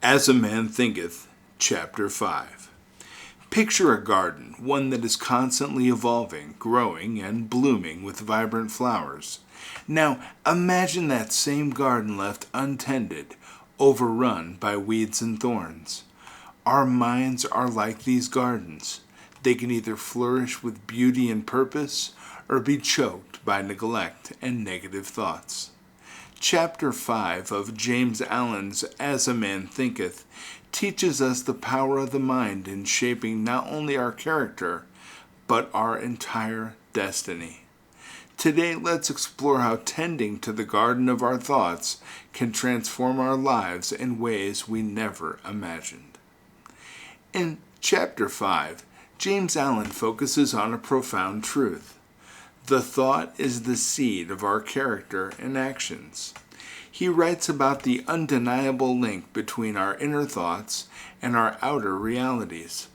As a Man Thinketh, Chapter 5. Picture a garden, one that is constantly evolving, growing, and blooming with vibrant flowers. Now, imagine that same garden left untended, overrun by weeds and thorns. Our minds are like these gardens. They can either flourish with beauty and purpose, or be choked by neglect and negative thoughts. Chapter 5 of James Allen's As a Man Thinketh teaches us the power of the mind in shaping not only our character, but our entire destiny. Today, let's explore how tending to the garden of our thoughts can transform our lives in ways we never imagined. In Chapter 5, James Allen focuses on a profound truth. The thought is the seed of our character and actions. He writes about the undeniable link between our inner thoughts and our outer realities.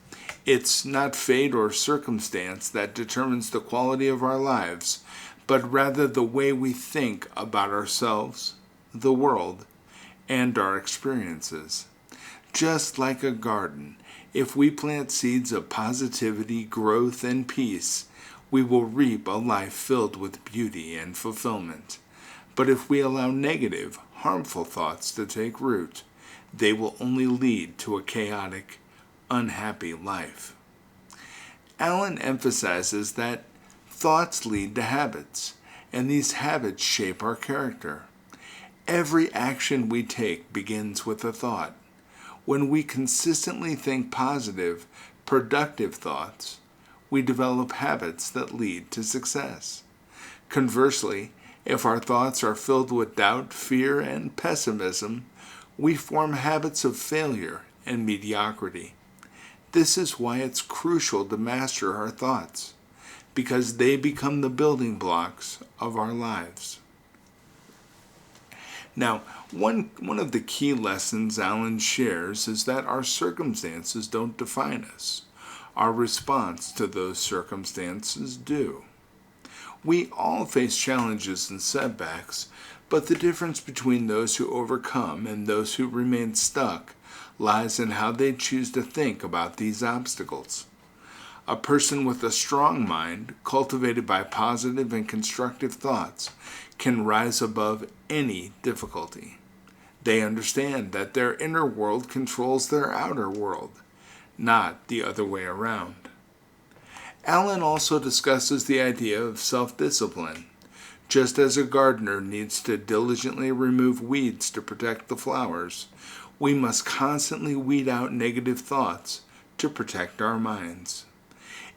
It's not fate or circumstance that determines the quality of our lives, but rather the way we think about ourselves, the world, and our experiences. Just like a garden, if we plant seeds of positivity, growth, and peace, we will reap a life filled with beauty and fulfillment. But if we allow negative, harmful thoughts to take root, they will only lead to a chaotic, unhappy life. Allen emphasizes that thoughts lead to habits, and these habits shape our character. Every action we take begins with a thought. When we consistently think positive, productive thoughts, we develop habits that lead to success. Conversely, if our thoughts are filled with doubt, fear, and pessimism, we form habits of failure and mediocrity. This is why it's crucial to master our thoughts, because they become the building blocks of our lives. Now, one of the key lessons Allen shares is that our circumstances don't define us. Our response to those circumstances do. We all face challenges and setbacks, but the difference between those who overcome and those who remain stuck lies in how they choose to think about these obstacles. A person with a strong mind, cultivated by positive and constructive thoughts, can rise above any difficulty. They understand that their inner world controls their outer world, not the other way around. Allen also discusses the idea of self-discipline. Just as a gardener needs to diligently remove weeds to protect the flowers, we must constantly weed out negative thoughts to protect our minds.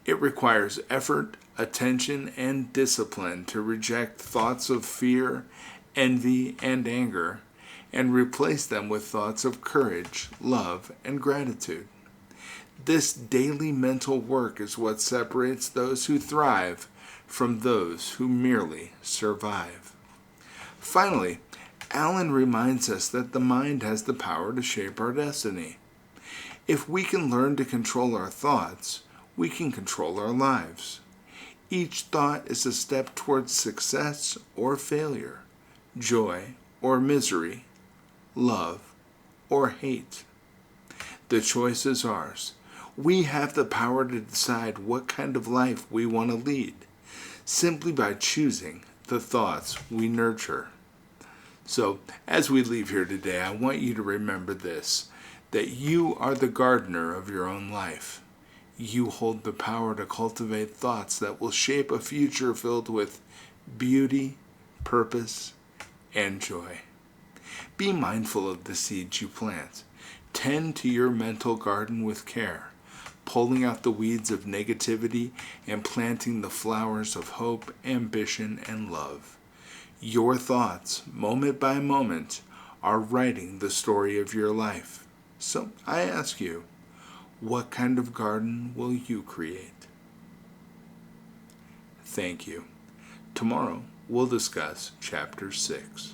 It requires effort, attention, and discipline to reject thoughts of fear, envy, and anger, and replace them with thoughts of courage, love, and gratitude. This daily mental work is what separates those who thrive from those who merely survive. Finally, Allen reminds us that the mind has the power to shape our destiny. If we can learn to control our thoughts, we can control our lives. Each thought is a step towards success or failure, joy or misery, love or hate. The choice is ours. We have the power to decide what kind of life we want to lead, simply by choosing the thoughts we nurture. So, as we leave here today, I want you to remember this, that you are the gardener of your own life. You hold the power to cultivate thoughts that will shape a future filled with beauty, purpose, and joy. Be mindful of the seeds you plant. Tend to your mental garden with care, pulling out the weeds of negativity and planting the flowers of hope, ambition, and love. Your thoughts, moment by moment, are writing the story of your life. So I ask you, what kind of garden will you create? Thank you. Tomorrow we'll discuss Chapter 6.